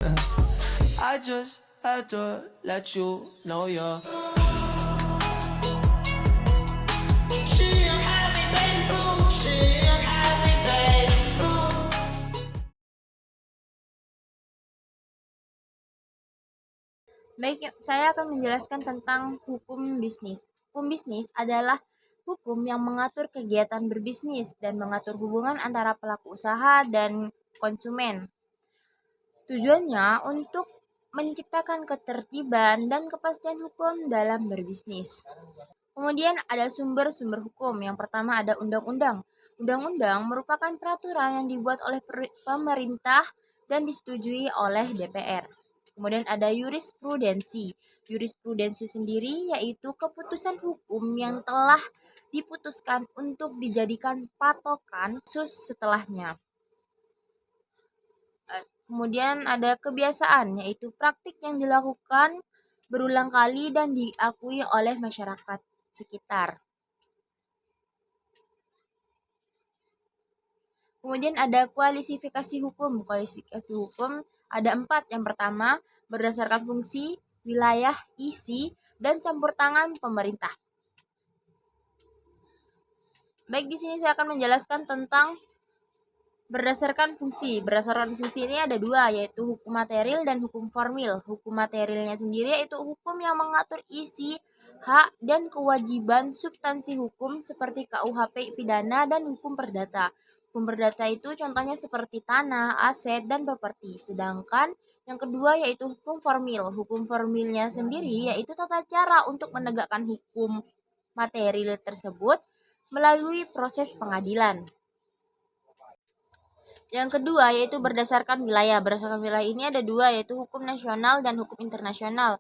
I just had to let you know you're. She a happy baby, she a happy baby. Baik, saya akan menjelaskan tentang hukum bisnis. Hukum bisnis adalah hukum yang mengatur kegiatan berbisnis dan mengatur hubungan antara pelaku usaha dan konsumen. Tujuannya untuk menciptakan ketertiban dan kepastian hukum dalam berbisnis. Kemudian ada sumber-sumber hukum. Yang pertama ada undang-undang. Undang-undang merupakan peraturan yang dibuat oleh pemerintah dan disetujui oleh DPR. Kemudian ada jurisprudensi. Jurisprudensi sendiri yaitu keputusan hukum yang telah diputuskan untuk dijadikan patokan khusus setelahnya. Kemudian ada kebiasaan, yaitu praktik yang dilakukan berulang kali dan diakui oleh masyarakat sekitar. Kemudian ada kualifikasi hukum. Kualifikasi hukum ada 4. Yang pertama, berdasarkan fungsi, wilayah, isi, dan campur tangan pemerintah. Baik, di sini saya akan menjelaskan tentang berdasarkan fungsi. Berdasarkan fungsi ini ada 2, yaitu hukum material dan hukum formil. Hukum materialnya sendiri yaitu hukum yang mengatur isi, hak, dan kewajiban substansi hukum seperti KUHP pidana dan hukum perdata. Hukum perdata itu contohnya seperti tanah, aset, dan properti. Sedangkan yang kedua yaitu hukum formil. Hukum formilnya sendiri yaitu tata cara untuk menegakkan hukum material tersebut melalui proses pengadilan. Yang kedua yaitu berdasarkan wilayah. Berdasarkan wilayah ini ada 2, yaitu hukum nasional dan hukum internasional.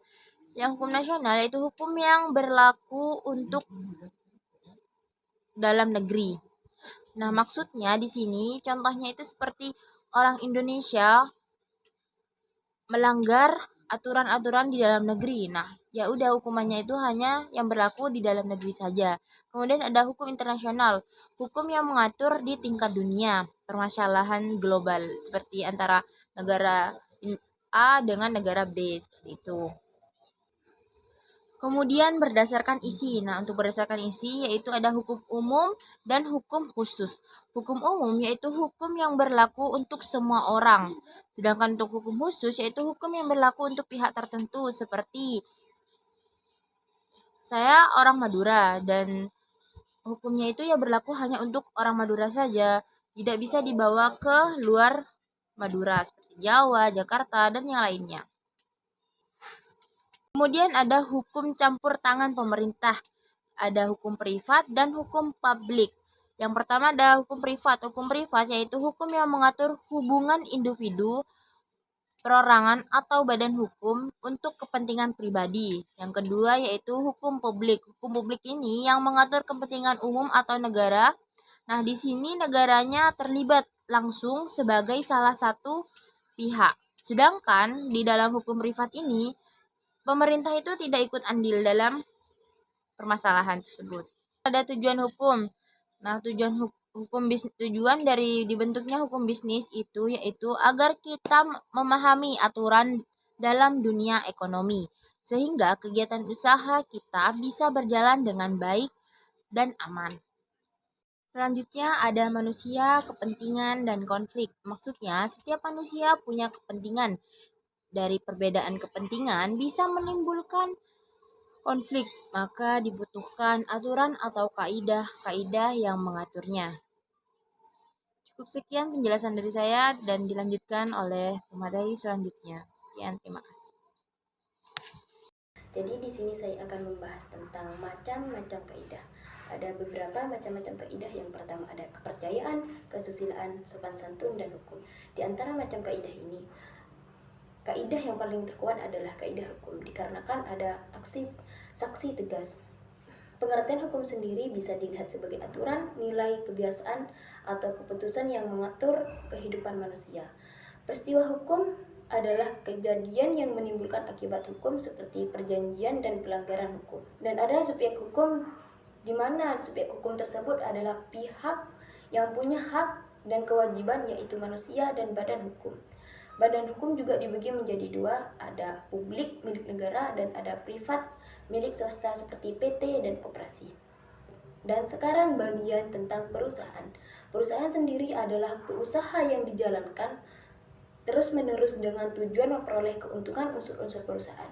Yang hukum nasional yaitu hukum yang berlaku untuk dalam negeri. Nah, maksudnya di sini contohnya itu seperti orang Indonesia melanggar aturan-aturan di dalam negeri. Nah, ya udah hukumannya itu hanya yang berlaku di dalam negeri saja. Kemudian ada hukum internasional, hukum yang mengatur di tingkat dunia, permasalahan global seperti antara negara A dengan negara B seperti itu. Kemudian berdasarkan isi. Nah, untuk berdasarkan isi yaitu ada hukum umum dan hukum khusus. Hukum umum yaitu hukum yang berlaku untuk semua orang. Sedangkan untuk hukum khusus yaitu hukum yang berlaku untuk pihak tertentu seperti saya orang Madura dan hukumnya itu ya berlaku hanya untuk orang Madura saja. Tidak bisa dibawa ke luar Madura seperti Jawa, Jakarta, dan yang lainnya. Kemudian ada hukum campur tangan pemerintah, ada hukum privat dan hukum publik. Yang pertama ada hukum privat. Hukum privat yaitu hukum yang mengatur hubungan individu, perorangan atau badan hukum untuk kepentingan pribadi. Yang kedua yaitu hukum publik. Hukum publik ini yang mengatur kepentingan umum atau negara. Nah, di sini negaranya terlibat langsung sebagai salah satu pihak. Sedangkan di dalam hukum privat ini pemerintah itu tidak ikut andil dalam permasalahan tersebut. Ada tujuan hukum. Nah, tujuan dari dibentuknya hukum bisnis itu yaitu agar kita memahami aturan dalam dunia ekonomi sehingga kegiatan usaha kita bisa berjalan dengan baik dan aman. Selanjutnya ada manusia, kepentingan, dan konflik. Maksudnya, setiap manusia punya kepentingan. Dari perbedaan kepentingan bisa menimbulkan konflik, maka dibutuhkan aturan atau kaidah-kaidah yang mengaturnya. Cukup sekian penjelasan dari saya dan dilanjutkan oleh pemateri selanjutnya. Sekian, terima kasih. Jadi di sini saya akan membahas tentang macam-macam kaidah. Ada beberapa macam-macam kaidah. Yang pertama ada kepercayaan, kesusilaan, sopan santun, dan hukum. Di antara macam kaidah ini, kaidah yang paling terkuat adalah kaidah hukum, dikarenakan ada saksi tegas. Pengertian hukum sendiri bisa dilihat sebagai aturan, nilai, kebiasaan, atau keputusan yang mengatur kehidupan manusia. Peristiwa hukum adalah kejadian yang menimbulkan akibat hukum seperti perjanjian dan pelanggaran hukum. Dan ada subjek hukum, di mana subjek hukum tersebut adalah pihak yang punya hak dan kewajiban, yaitu manusia dan badan hukum. Badan hukum juga dibagi menjadi dua, ada publik milik negara dan ada privat milik swasta seperti PT dan koperasi. Dan sekarang bagian tentang perusahaan. Perusahaan sendiri adalah usaha yang dijalankan terus-menerus dengan tujuan memperoleh keuntungan unsur-unsur perusahaan.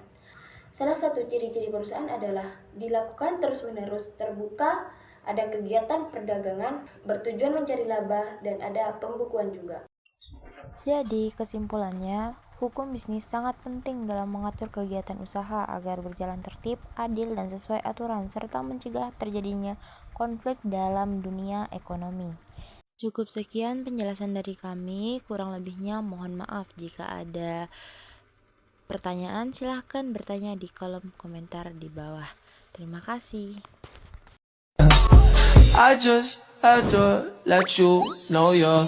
Salah satu ciri-ciri perusahaan adalah dilakukan terus-menerus, terbuka, ada kegiatan perdagangan, bertujuan mencari laba, dan ada pembukuan juga. Jadi, kesimpulannya, hukum bisnis sangat penting dalam mengatur kegiatan usaha agar berjalan tertib, adil, dan sesuai aturan, serta mencegah terjadinya konflik dalam dunia ekonomi. Cukup sekian penjelasan dari kami, kurang lebihnya mohon maaf. Jika ada pertanyaan, silahkan bertanya di kolom komentar di bawah. Terima kasih. I just had to let you know you're